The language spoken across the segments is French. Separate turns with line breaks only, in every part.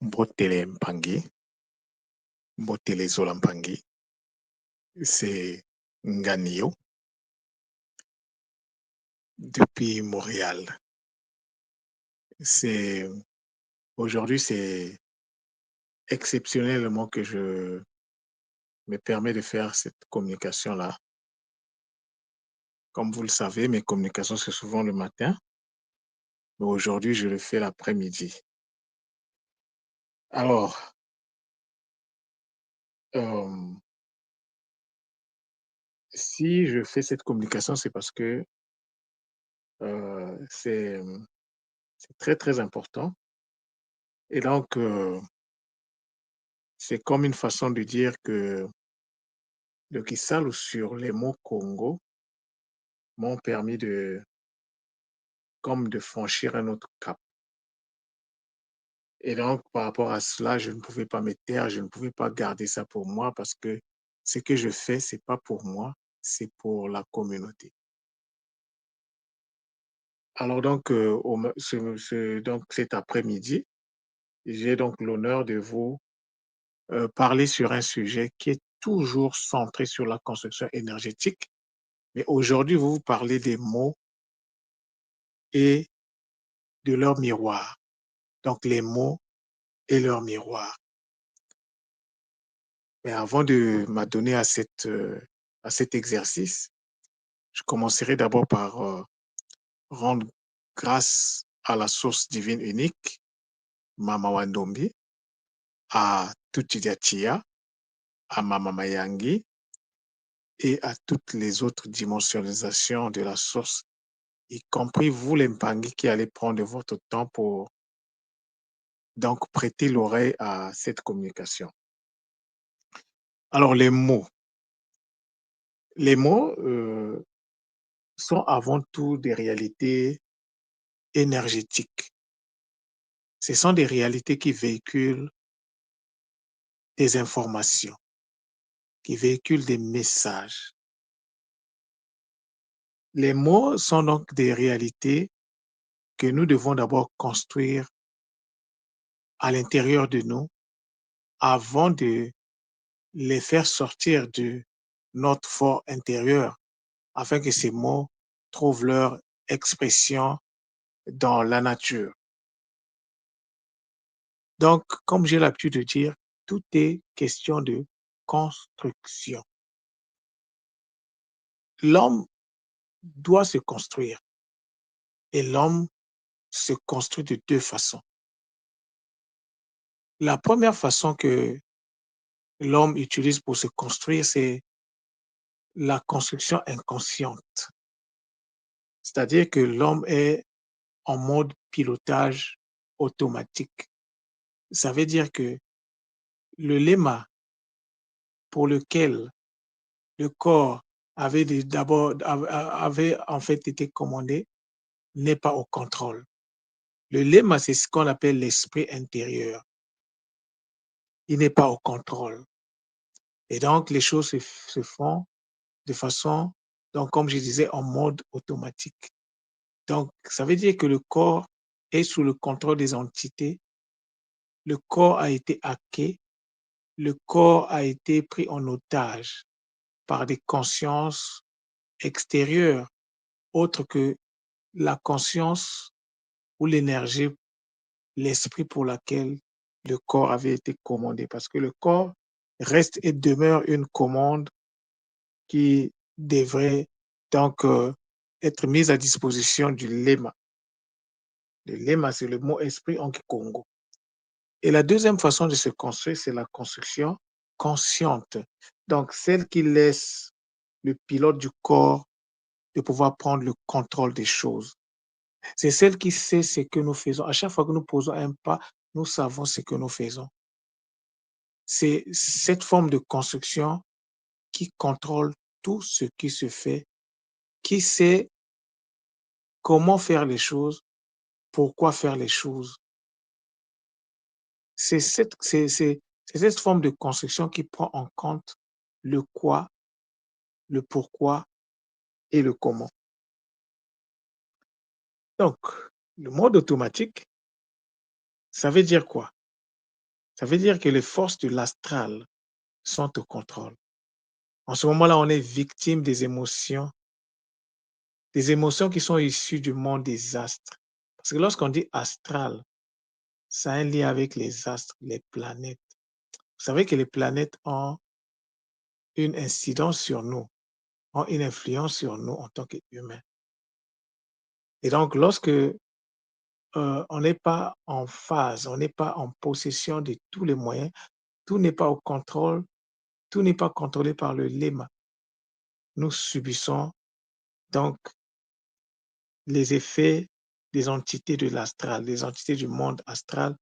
Mbotele Mpangi, Mbotele Zola Mpangi, c'est Nganio depuis Montréal. C'est Aujourd'hui, c'est exceptionnellement que je me permets de faire cette communication-là. Comme vous le savez, mes communications, c'est souvent le matin, mais aujourd'hui, je le fais l'après-midi. Alors, euh, si je fais cette communication, c'est parce que c'est très, très important. Et donc, c'est comme une façon de dire que le Kisalo sur les mots Congo m'ont permis comme de franchir un autre cap. Et donc, par rapport à cela, je ne pouvais pas me taire, je ne pouvais pas garder ça pour moi parce que ce que je fais, c'est pas pour moi, c'est pour la communauté. Alors donc, donc cet après-midi, j'ai donc l'honneur de vous parler sur un sujet qui est toujours centré sur la construction énergétique. Mais aujourd'hui, vous parlez des mots et de leur miroir. Donc les mots et leur miroir. Mais avant de m'adonner à cet exercice, je commencerai d'abord par rendre grâce à la source divine unique, Mama Wandombi, à Tutidiatia, à Mama Mayangi et à toutes les autres dimensionisations de la source, y compris vous, les Mpangi, qui allez prendre votre temps pour donc prêter l'oreille à cette communication. Alors, les mots. Les mots sont avant tout des réalités énergétiques. Ce sont des réalités qui véhiculent des informations, qui véhiculent des messages. Les mots sont donc des réalités que nous devons d'abord construire à l'intérieur de nous avant de les faire sortir de notre fort intérieur afin que ces mots trouvent leur expression dans la nature. Donc, comme j'ai l'habitude de dire, tout est question de construction. L'homme doit se construire et l'homme se construit de deux façons. La première façon que l'homme utilise pour se construire, c'est la construction inconsciente. C'est-à-dire que l'homme est en mode pilotage automatique. Ça veut dire que le lema pour lequel le corps avait en fait été commandé n'est pas au contrôle. Le lema, c'est ce qu'on appelle l'esprit intérieur. Il n'est pas au contrôle. Et donc, les choses se font de façon, donc, comme je disais, en mode automatique. Donc, ça veut dire que le corps est sous le contrôle des entités. Le corps a été hacké. Le corps a été pris en otage par des consciences extérieures, autres que la conscience ou l'énergie, l'esprit pour laquelle le corps avait été commandé. Parce que le corps reste et demeure une commande qui devrait donc être mise à disposition du lema. Le lema, c'est le mot esprit en Kikongo. Et la deuxième façon de se construire, c'est la construction consciente. Donc, celle qui laisse le pilote du corps de pouvoir prendre le contrôle des choses. C'est celle qui sait ce que nous faisons. À chaque fois que nous posons un pas, nous savons ce que nous faisons. C'est cette forme de construction qui contrôle tout ce qui se fait, qui sait comment faire les choses, pourquoi faire les choses. C'est cette forme de construction qui prend en compte le quoi, le pourquoi et le comment. Donc, le mode automatique, ça veut dire quoi? Ça veut dire que les forces de l'astral sont au contrôle. En ce moment-là, on est victime des émotions qui sont issues du monde des astres. Parce que lorsqu'on dit astral, ça a un lien avec les astres, les planètes. Vous savez que les planètes ont une incidence sur nous, ont une influence sur nous en tant qu'humains. Et donc, lorsque on n'est pas en phase, on n'est pas en possession de tous les moyens, tout n'est pas au contrôle, tout n'est pas contrôlé par le léma. Nous subissons donc les effets des entités de l'astral, des entités du monde astral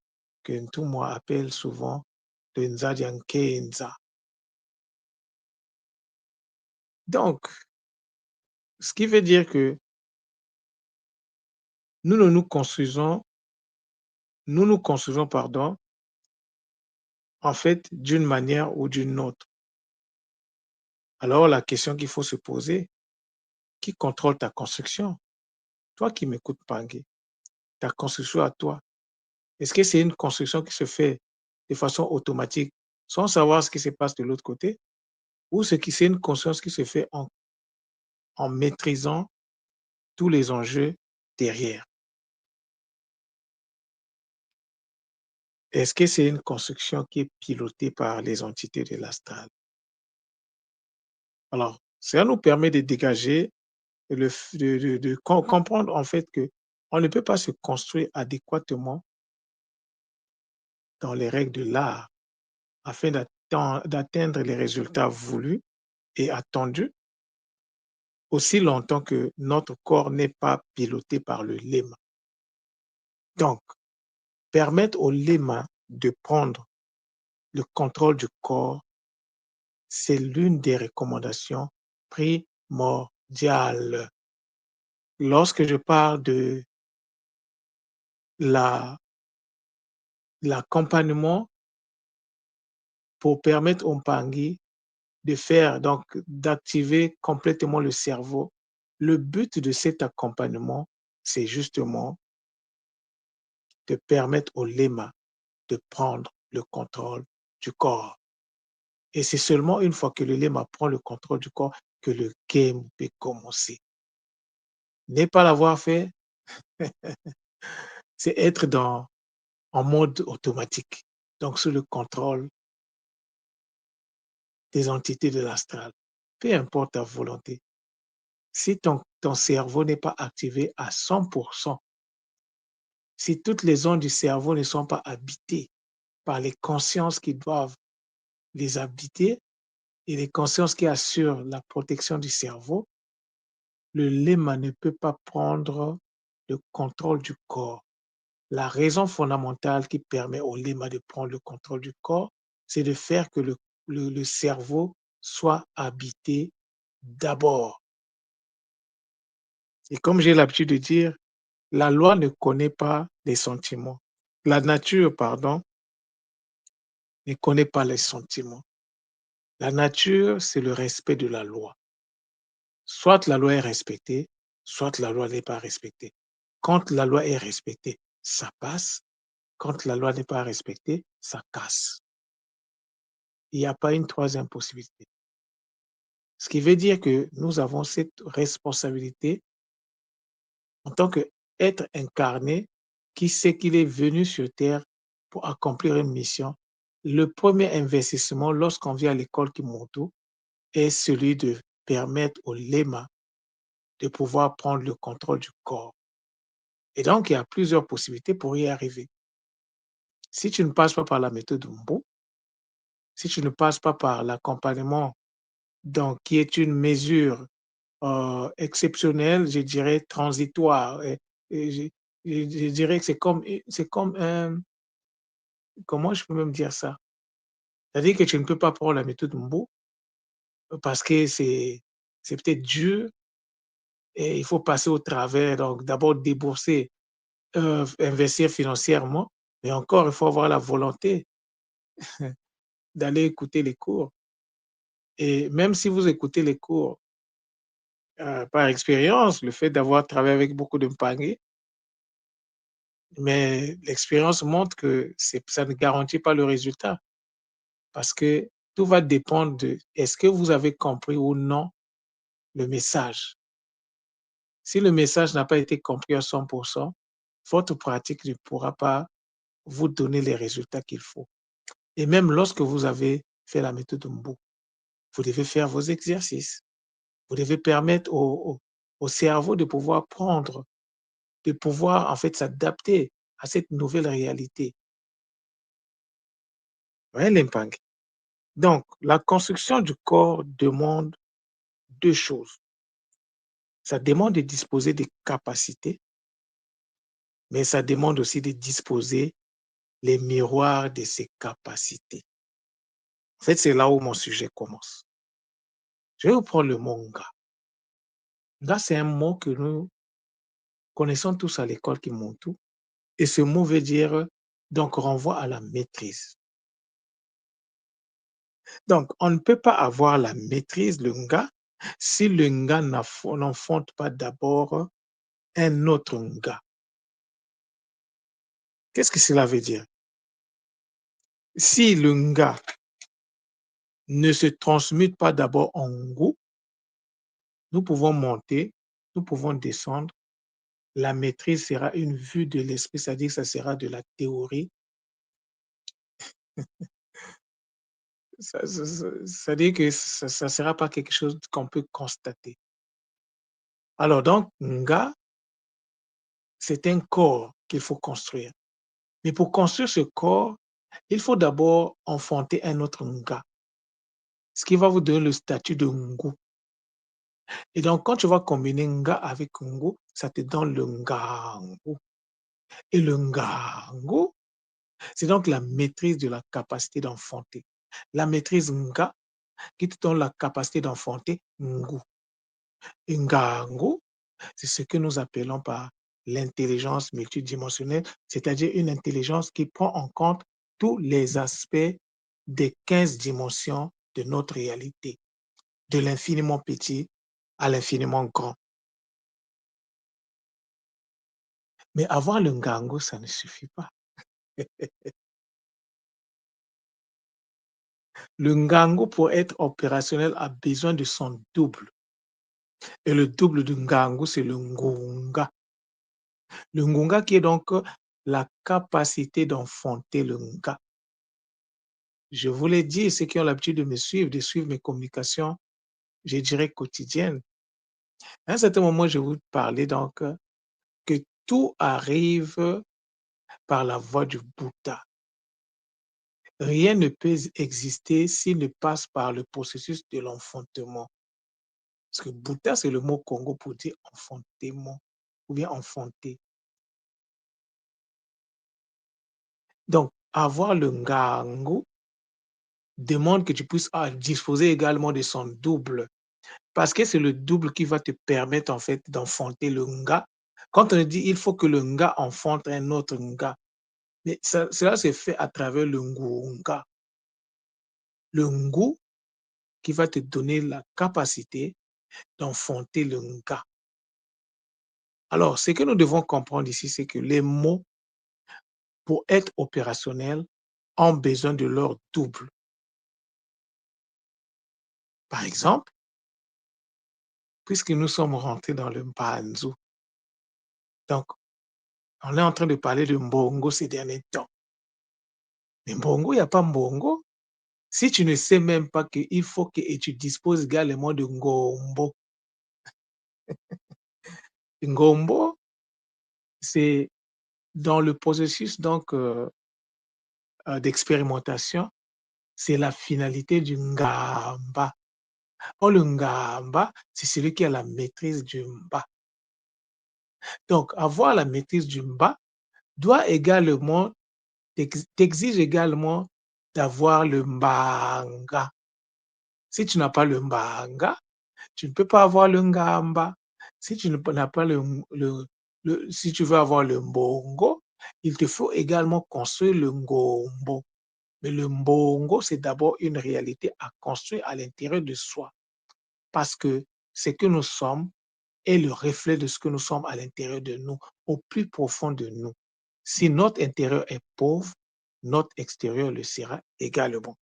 que Ntumwa appelle souvent le Nzadiankenza. Donc, ce qui veut dire que nous ne nous construisons, nous nous construisons, pardon, en fait, d'une manière ou d'une autre. Alors, la question qu'il faut se poser, qui contrôle ta construction? Toi qui m'écoutes, Pangé, ta construction à toi, est-ce que c'est une construction qui se fait de façon automatique sans savoir ce qui se passe de l'autre côté? Ou c'est une conscience qui se fait en maîtrisant tous les enjeux derrière? Est-ce que c'est une construction qui est pilotée par les entités de l'astral? Alors, cela nous permet de dégager, de comprendre en fait que on ne peut pas se construire adéquatement dans les règles de l'art afin d'atteindre les résultats voulus et attendus aussi longtemps que notre corps n'est pas piloté par le léma. Donc, permettre au léma de prendre le contrôle du corps, c'est l'une des recommandations primordiales. Lorsque je parle de la l'accompagnement pour permettre au Mpangi de faire donc d'activer complètement le cerveau, le but de cet accompagnement, c'est justement de permettre au léma de prendre le contrôle du corps. Et c'est seulement une fois que le léma prend le contrôle du corps que le game peut commencer. Ne pas l'avoir fait, c'est être en mode automatique, donc sous le contrôle des entités de l'astral. Peu importe ta volonté. Si ton cerveau n'est pas activé à 100%, si toutes les zones du cerveau ne sont pas habitées par les consciences qui doivent les habiter et les consciences qui assurent la protection du cerveau, le léma ne peut pas prendre le contrôle du corps. La raison fondamentale qui permet au léma de prendre le contrôle du corps, c'est de faire que le cerveau soit habité d'abord. Et comme j'ai l'habitude de dire, la loi ne connaît pas les sentiments. La nature, pardon, ne connaît pas les sentiments. La nature, c'est le respect de la loi. Soit la loi est respectée, soit la loi n'est pas respectée. Quand la loi est respectée, ça passe. Quand la loi n'est pas respectée, ça casse. Il n'y a pas une troisième possibilité. Ce qui veut dire que nous avons cette responsabilité en tant qu'être incarné qui sait qu'il est venu sur Terre pour accomplir une mission. Le premier investissement lorsqu'on vient à l'école Kimoto est celui de permettre au léma de pouvoir prendre le contrôle du corps. Et donc, il y a plusieurs possibilités pour y arriver. Si tu ne passes pas par la méthode Mbo, si tu ne passes pas par l'accompagnement, donc qui est une mesure exceptionnelle, je dirais transitoire, et je dirais que c'est comme un, comment je peux même dire ça? C'est-à-dire que tu ne peux pas prendre la méthode Mbo parce que c'est peut-être dur et il faut passer au travers, donc d'abord débourser, investir financièrement, mais encore, il faut avoir la volonté d'aller écouter les cours. Et même si vous écoutez les cours par expérience, le fait d'avoir travaillé avec beaucoup de Mpangé, Mais l'expérience montre que ça ne garantit pas le résultat parce que tout va dépendre de est-ce que vous avez compris ou non le message. Si le message n'a pas été compris à 100%, votre pratique ne pourra pas vous donner les résultats qu'il faut. Et même lorsque vous avez fait la méthode Mbu, vous devez faire vos exercices. Vous devez permettre au cerveau de pouvoir prendre, de pouvoir en fait s'adapter à cette nouvelle réalité. Vous voyez l'impact? Donc, la construction du corps demande 2 choses. Ça demande de disposer des capacités, mais ça demande aussi de disposer les miroirs de ces capacités. En fait, c'est là où mon sujet commence. Je vais vous prendre le mot nga. Nga, c'est un mot que nous connaissons tous à l'école Kimuntu. Et ce mot veut dire, donc, renvoie à la maîtrise. Donc, on ne peut pas avoir la maîtrise, le nga, si le nga n'enfonte pas d'abord un autre nga. Qu'est-ce que cela veut dire? Si le nga ne se transmute pas d'abord en ngu, nous pouvons monter, nous pouvons descendre. La maîtrise sera une vue de l'esprit, c'est-à-dire que ça sera de la théorie. C'est-à-dire que ça ne sera pas quelque chose qu'on peut constater. Alors donc, nga, c'est un corps qu'il faut construire. Mais pour construire ce corps, il faut d'abord enfanter un autre nga, ce qui va vous donner le statut de ngu. Et donc, quand tu vas combiner nga avec ngu, ça te donne le ngangu. Et le ngangu, c'est donc la maîtrise de la capacité d'enfanter. La maîtrise nga qui te donne la capacité d'enfanter ngu. Et ngangu, c'est ce que nous appelons par l'intelligence multidimensionnelle, c'est-à-dire une intelligence qui prend en compte tous les aspects des 15 dimensions de notre réalité, de l'infiniment petit à l'infiniment grand. Mais avoir le ngango, ça ne suffit pas. Le ngango, pour être opérationnel, a besoin de son double. Et le double du ngango, c'est le ngunga. Le ngunga qui est donc la capacité d'enfanter le nga. Je vous l'ai dit, ceux qui ont l'habitude de suivre mes communications, je dirais quotidiennes. À un certain moment, je vous parlais donc que tout arrive par la voie du Bouddha. Rien ne peut exister s'il ne passe par le processus de l'enfantement. Parce que Bouddha, c'est le mot Congo pour dire enfantement ou bien enfanter. Donc, avoir le Ngangu demande que tu puisses disposer également de son double. Parce que c'est le double qui va te permettre en fait d'enfanter le nga. Quand on dit il faut que le nga enfante un autre nga, mais cela se fait à travers le ngunga. Le ngu qui va te donner la capacité d'enfanter le nga. Alors, ce que nous devons comprendre ici, c'est que les mots, pour être opérationnels, ont besoin de leur double. Par exemple, puisque nous sommes rentrés dans le Mbanzu, donc on est en train de parler de Mbongo ces derniers temps. Mais Mbongo, il n'y a pas Mbongo. Si tu ne sais même pas qu'il faut que et tu disposes également de Ngombo. Ngombo, c'est dans le processus donc d'expérimentation, c'est la finalité du Ngamba. Or, le Ngamba, c'est celui qui a la maîtrise du Mba. Donc, avoir la maîtrise du Mba doit également, t'exige également d'avoir le Mbanga. Si tu n'as pas le Mbanga, tu ne peux pas avoir le Ngamba. Si tu n'as pas si tu veux avoir le Mbongo, il te faut également construire le Ngombo. Mais le Mbongo, c'est d'abord une réalité à construire à l'intérieur de soi. Parce que ce que nous sommes est le reflet de ce que nous sommes à l'intérieur de nous, au plus profond de nous. Si notre intérieur est pauvre, notre extérieur le sera également.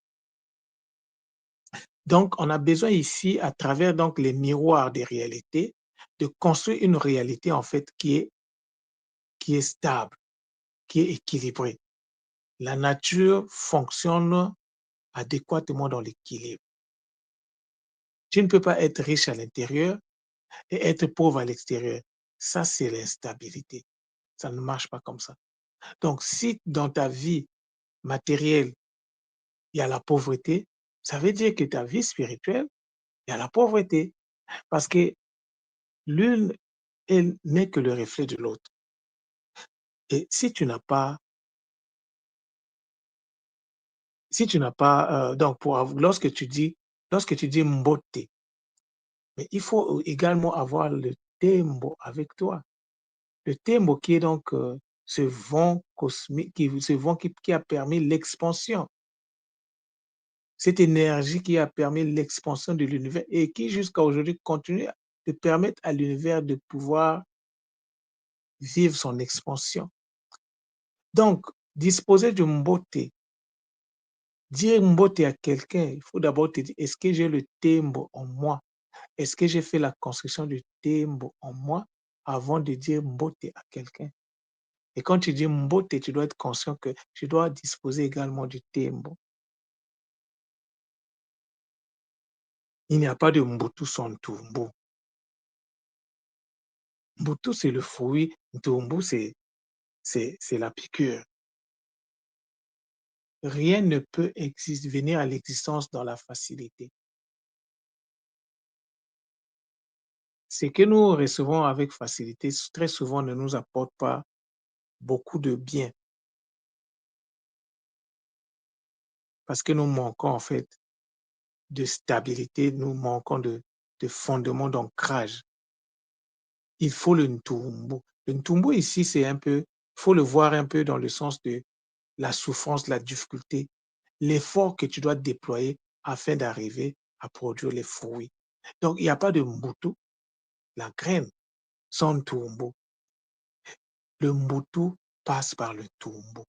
Donc, on a besoin ici, à travers donc les miroirs des réalités, de construire une réalité en fait qui est stable, qui est équilibrée. La nature fonctionne adéquatement dans l'équilibre. Tu ne peux pas être riche à l'intérieur et être pauvre à l'extérieur. Ça, c'est l'instabilité. Ça ne marche pas comme ça. Donc, si dans ta vie matérielle, il y a la pauvreté, ça veut dire que ta vie spirituelle, il y a la pauvreté. Parce que l'une, elle n'est que le reflet de l'autre. Et si tu n'as pas, donc lorsque tu dis mbote, mais il faut également avoir le tembo avec toi. Le tembo qui est donc ce vent cosmique, ce vent qui a permis l'expansion, cette énergie qui a permis l'expansion de l'univers et qui jusqu'à aujourd'hui continue de permettre à l'univers de pouvoir vivre son expansion. Donc, disposer de mbote, dire mbote à quelqu'un, il faut d'abord te dire, est-ce que j'ai le tembo en moi? Est-ce que j'ai fait la construction du tembo en moi avant de dire mbote à quelqu'un? Et quand tu dis mbote, tu dois être conscient que tu dois disposer également du tembo. Il n'y a pas de mbutu sans ntumbu. Mbutu, c'est le fruit, ntumbu, c'est la piqûre. Rien ne peut venir à l'existence dans la facilité. Ce que nous recevons avec facilité, très souvent, ne nous apporte pas beaucoup de bien parce que nous manquons en fait de stabilité, nous manquons de fondement, d'ancrage. Il faut le ntumbu. Le ntumbu ici, c'est un peu, il faut le voir un peu dans le sens de la souffrance, la difficulté, l'effort que tu dois déployer afin d'arriver à produire les fruits. Donc, il n'y a pas de mbutu, la graine, sans ntumbu. Le mbutu passe par le ntumbu.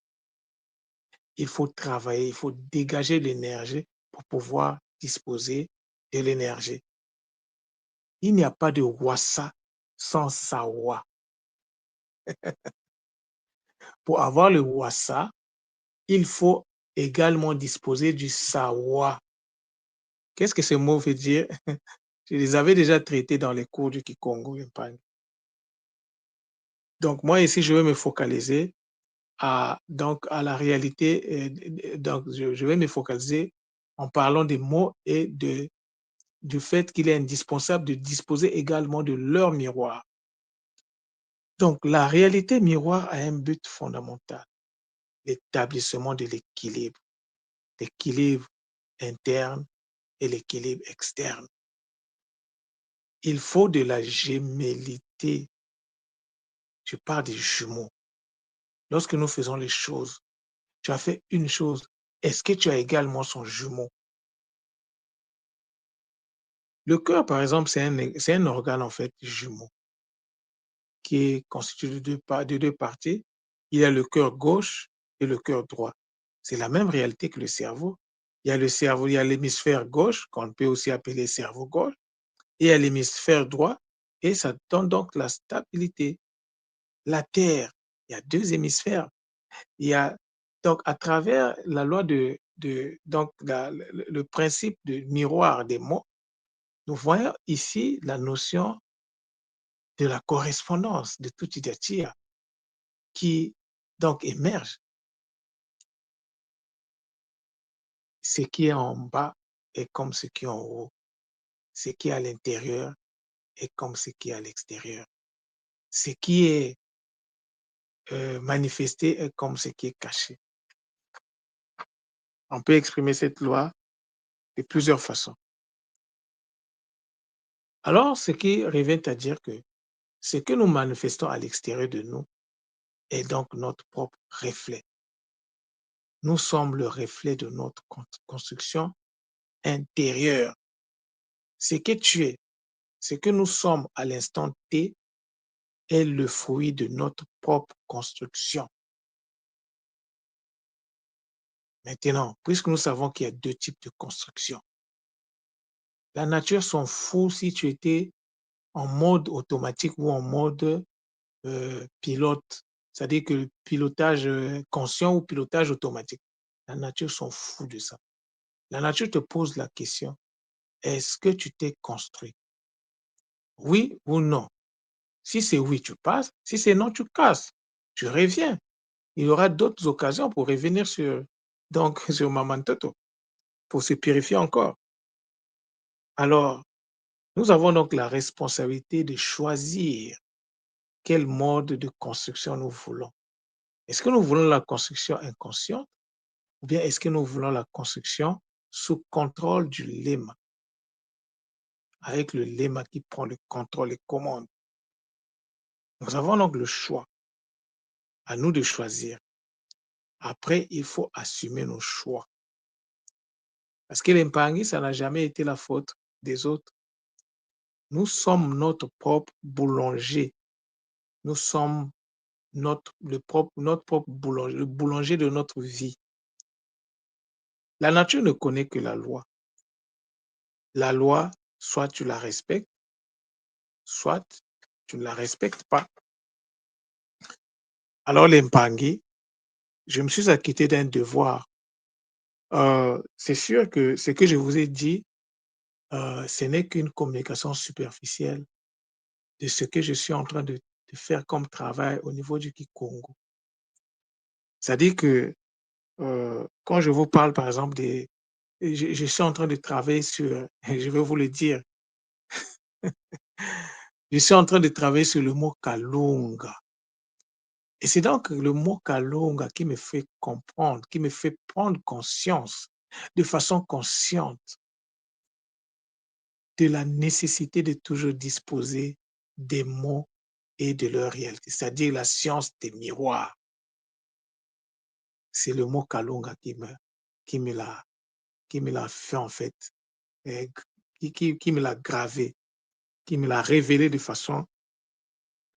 Il faut travailler, il faut dégager l'énergie pour pouvoir disposer de l'énergie. Il n'y a pas de wassa sans sawa. Pour avoir le wassa, il faut également disposer du sawa. Qu'est-ce que ce mot veut dire? Je les avais déjà traités dans les cours du Kikongo Impagne. Donc moi ici, je vais me focaliser à la réalité. Donc je vais me focaliser en parlant des mots et du fait qu'il est indispensable de disposer également de leur miroir. Donc la réalité miroir a un but fondamental, l'établissement de l'équilibre interne et l'équilibre externe. Il faut de la gémellité. Je parle des jumeaux. Lorsque nous faisons les choses, tu as fait une chose. Est-ce que tu as également son jumeau? Le cœur, par exemple, c'est un organe en fait jumeau qui est constitué de deux parties. Il y a le cœur gauche et le cœur droit. C'est la même réalité que le cerveau. Il y a le cerveau, il y a l'hémisphère gauche, qu'on peut aussi appeler cerveau gauche, et il y a l'hémisphère droit, et ça donne donc la stabilité. La Terre, il y a deux hémisphères. Il y a donc à travers la loi donc le principe de miroir des mots, nous voyons ici la notion de la correspondance de toute idéatia qui donc émerge. Ce qui est en bas est comme ce qui est en haut. Ce qui est à l'intérieur est comme ce qui est à l'extérieur. Ce qui est manifesté est comme ce qui est caché. On peut exprimer cette loi de plusieurs façons. Alors, ce qui revient à dire que ce que nous manifestons à l'extérieur de nous est donc notre propre reflet. Nous sommes le reflet de notre construction intérieure. Ce que tu es, ce que nous sommes à l'instant T est le fruit de notre propre construction. Maintenant, puisque nous savons qu'il y a 2 types de construction, la nature s'en fout si tu étais en mode automatique ou en mode, pilote. C'est-à-dire que le pilotage, conscient ou pilotage automatique. La nature s'en fout de ça. La nature te pose la question: «Est-ce que tu t'es construit? Oui ou non?» Si c'est oui, tu passes, si c'est non, tu casses, tu reviens. Il y aura d'autres occasions pour revenir sur donc sur Mamantoto, pour se purifier encore. Alors, nous avons donc la responsabilité de choisir quel mode de construction nous voulons. Est-ce que nous voulons la construction inconsciente ou bien est-ce que nous voulons la construction sous contrôle du lema, avec le lema qui prend le contrôle et commande? Nous avons donc le choix, à nous de choisir. Après, il faut assumer nos choix. Parce que l'Impangi, ça n'a jamais été la faute des autres. Nous sommes notre propre boulanger. Nous sommes notre propre boulanger, le boulanger de notre vie. La nature ne connaît que la loi. La loi, soit tu la respectes, soit tu ne la respectes pas. Alors l'Impangi, je me suis acquitté d'un devoir. C'est sûr que ce que je vous ai dit, ce n'est qu'une communication superficielle de ce que je suis en train de faire comme travail au niveau du Kikongo. C'est-à-dire que, quand je vous parle, par exemple, des je suis en train de travailler sur je vais vous le dire, je suis en train de travailler sur le mot Kalunga et c'est donc le mot Kalunga qui me fait comprendre, qui me fait prendre conscience, de façon consciente, de la nécessité de toujours disposer des mots et de leur réalité, c'est-à-dire la science des miroirs. C'est le mot Kalunga qui me l'a qui me l'a fait en fait, qui me l'a gravé, qui me l'a révélé de façon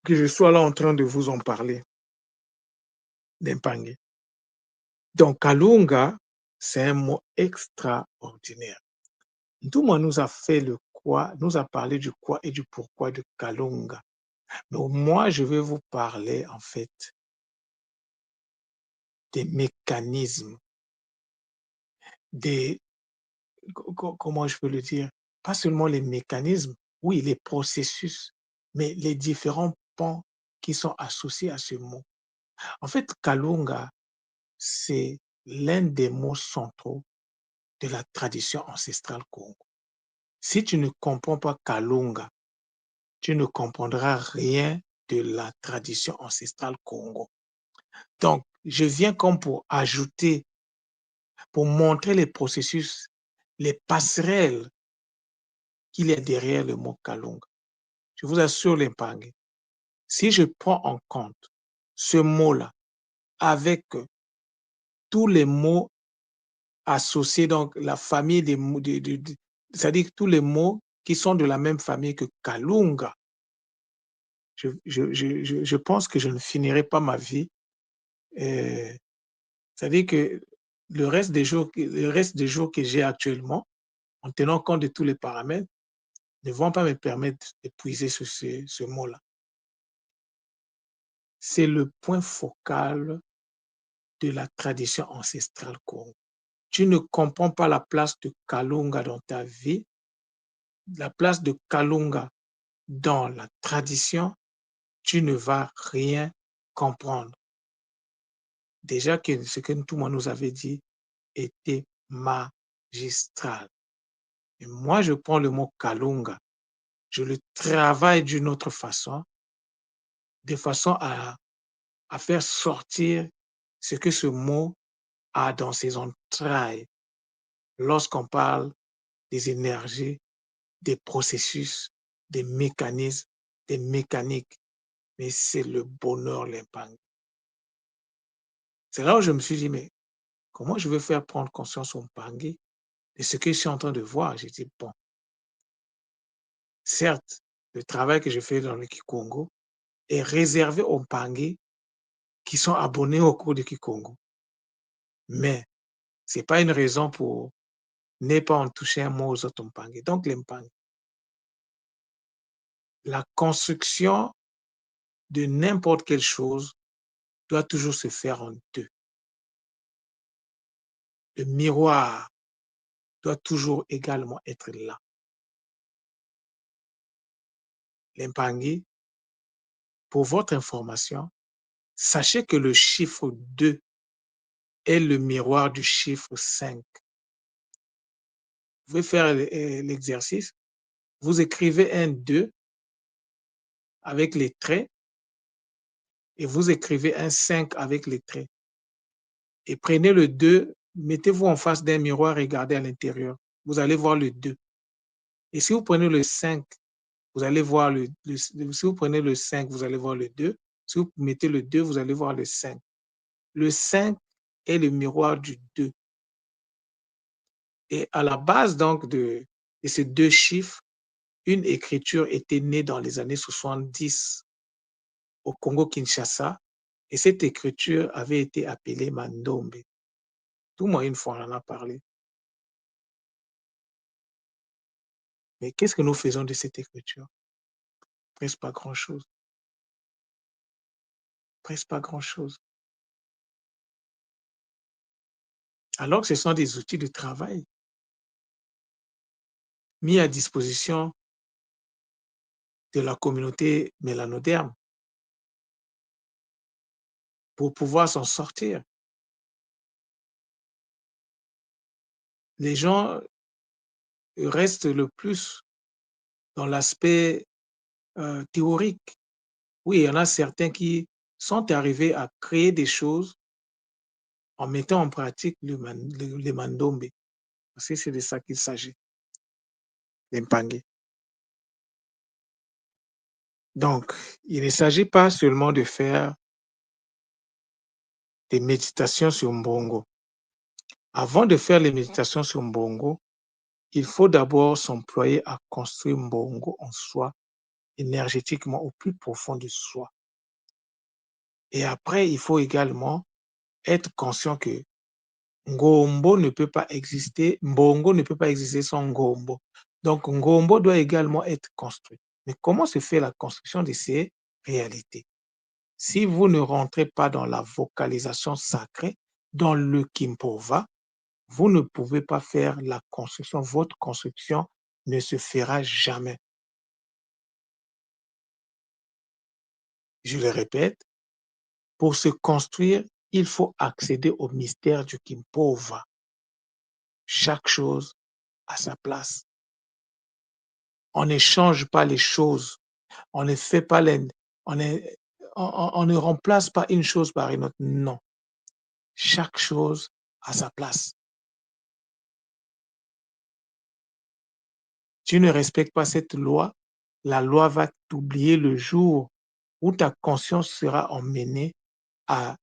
que je sois là en train de vous en parler, d'Impangué. Donc Kalunga, c'est un mot extraordinaire. Ntouma nous a fait le quoi, nous a parlé du quoi et du pourquoi de Kalunga. Mais moi, je vais vous parler en fait des mécanismes, des comment je peux le dire? Pas seulement les mécanismes, oui, les processus, mais les différents pans qui sont associés à ce mot. En fait, Kalunga, c'est l'un des mots centraux de la tradition ancestrale Congo. Si tu ne comprends pas Kalunga, tu ne comprendras rien de la tradition ancestrale Congo. Donc, je viens comme pour ajouter, pour montrer les processus, les passerelles qu'il y a derrière le mot Kalunga. Je vous assure, l'Impangue, si je prends en compte ce mot-là avec tous les mots associés, donc la famille des mots, c'est-à-dire tous les mots qui sont de la même famille que Kalunga, je pense que je ne finirai pas ma vie. euh, C'est-à-dire que le reste des jours que j'ai actuellement, en tenant compte de tous les paramètres, ne vont pas me permettre d'épuiser ce mot-là. C'est le point focal de la tradition ancestrale Congo. Tu ne comprends pas la place de Kalunga dans ta vie, la place de Kalunga dans la tradition, tu ne vas rien comprendre. Déjà que ce que tout le monde nous avait dit était magistral. Et moi, je prends le mot Kalunga, je le travaille d'une autre façon, de façon à faire sortir ce que ce mot a dans ses entrailles lorsqu'on parle des énergies, des processus, des mécanismes, des mécaniques. Mais c'est le bonheur, l'impact. C'est là où je me suis dit, mais comment je vais faire prendre conscience au Mpangé de ce que je suis en train de voir? J'ai dit, bon, certes, le travail que je fais dans le Kikongo est réservé aux Mpangé qui sont abonnés au cours du Kikongo. Mais Ce n'est pas une raison pour ne pas en toucher un mot aux autres Mpangue. Donc les Mpangue, la construction de n'importe quelle chose doit toujours se faire en deux. Le miroir doit toujours également être là. Les Mpangue, pour votre information, sachez que le chiffre 2 est le miroir du chiffre 5. Vous pouvez faire l'exercice. Vous écrivez un 2 avec les traits et vous écrivez un 5 avec les traits. Et prenez le 2, mettez-vous en face d'un miroir, regardez à l'intérieur. Vous allez voir le 2. Et si vous prenez le 5, vous allez voir si vous prenez le 5, vous allez voir le 2. Si vous mettez le 2, vous allez voir le 5. Le 5 est le miroir du 2. Et à la base donc de ces deux chiffres, une écriture était née dans les années 70 au Congo-Kinshasa et cette écriture avait été appelée Mandombe. Tout le monde, une fois, on en a parlé. Mais qu'est-ce que nous faisons de cette écriture? Presque pas grand-chose. Presque pas grand-chose. Alors que ce sont des outils de travail mis à disposition de la communauté mélanoderme pour pouvoir s'en sortir. Les gens restent le plus dans l'aspect théorique. Oui, il y en a certains qui sont arrivés à créer des choses en mettant en pratique le mandombe. Parce que c'est de ça qu'il s'agit, l'Mpangue. Donc, il ne s'agit pas seulement de faire des méditations sur Mbongo. Avant de faire les méditations sur Mbongo, il faut d'abord s'employer à construire Mbongo en soi, énergétiquement au plus profond de soi. Et après, il faut également être conscient que Ngombo ne peut pas exister, Mbongo ne peut pas exister sans Ngombo. Donc, Ngombo doit également être construit. Mais comment se fait la construction de ces réalités? Si vous ne rentrez pas dans la vocalisation sacrée, dans le Kimpova, vous ne pouvez pas faire la construction. Votre construction ne se fera jamais. Je le répète, pour se construire, il faut accéder au mystère du Kimpova. Chaque chose à sa place. On ne change pas les choses. On ne fait pas on ne remplace pas une chose par une autre. Non. Chaque chose à sa place. Tu ne respectes pas cette loi, la loi va t'oublier le jour où ta conscience sera emmenée à,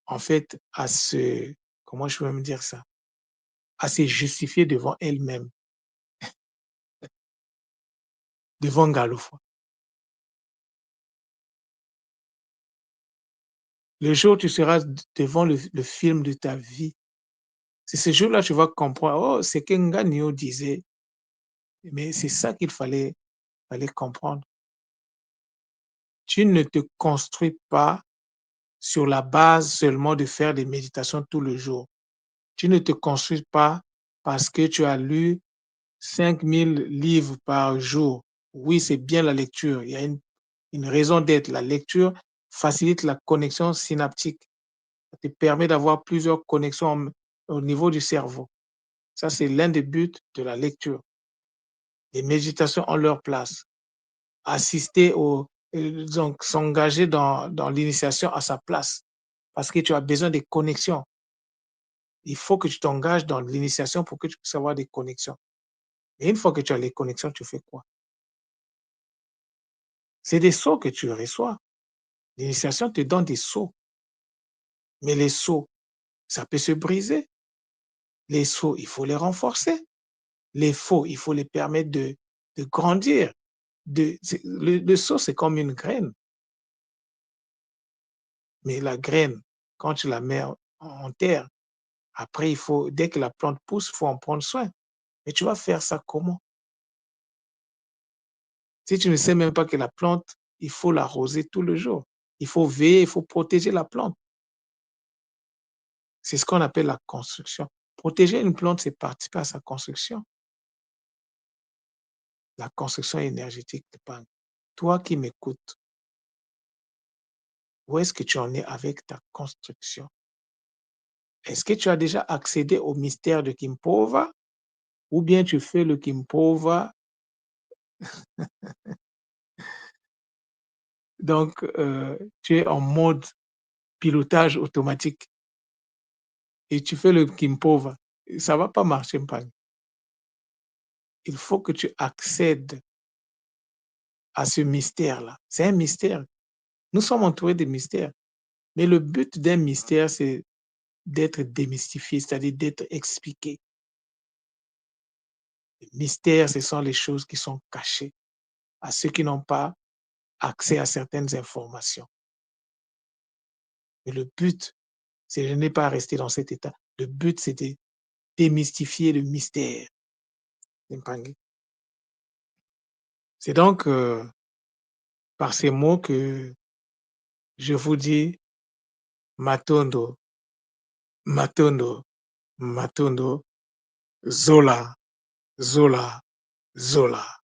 en fait, à se, comment je peux me dire ça, à se justifier devant elle-même, devant Galofo. Le jour où tu seras devant le film de ta vie, c'est ce jour-là que tu vas comprendre, oh, c'est qu'Nganio disait, mais c'est ça qu'il fallait comprendre. Tu ne te construis pas sur la base seulement de faire des méditations tout le jour. Tu ne te construis pas parce que tu as lu 5000 livres par jour. Oui, c'est bien la lecture. Il y a une raison d'être. La lecture facilite la connexion synaptique. Ça te permet d'avoir plusieurs connexions au niveau du cerveau. Ça, c'est l'un des buts de la lecture. Les méditations ont leur place. Assister donc s'engager dans l'initiation à sa place parce que tu as besoin de connexions. Il faut que tu t'engages dans l'initiation pour que tu puisses avoir des connexions. Et une fois que tu as les connexions, tu fais quoi? C'est des sceaux que tu reçois. L'initiation te donne des sceaux. Mais les sceaux, ça peut se briser. Les sceaux, il faut les renforcer. Les faux, il faut les permettre de grandir. Le sceau, c'est comme une graine. Mais la graine, quand tu la mets en terre, Après, dès que la plante pousse, il faut en prendre soin. Mais tu vas faire ça comment? Si tu ne sais même pas que la plante, il faut l'arroser tout le jour. Il faut veiller, il faut protéger la plante. C'est ce qu'on appelle la construction. Protéger une plante, c'est participer à sa construction, la construction énergétique de l'épargne. Toi qui m'écoutes, où est-ce que tu en es avec ta construction? Est-ce que tu as déjà accédé au mystère de Kimpova ou bien tu fais le Kimpova, donc tu es en mode pilotage automatique et tu fais le Kimpova? Ça va pas marcher, m'panne. Il faut que tu accèdes à ce mystère-là. C'est un mystère. Nous sommes entourés de mystères, mais le but d'un mystère, c'est d'être démystifié, c'est-à-dire d'être expliqué. Les mystères, ce sont les choses qui sont cachées à ceux qui n'ont pas accès à certaines informations. Mais le but, c'est de ne pas rester dans cet état. Le but, c'est de démystifier le mystère. C'est donc par ces mots que je vous dis Matondo, Matondo, Matondo, Zola, Zola, Zola.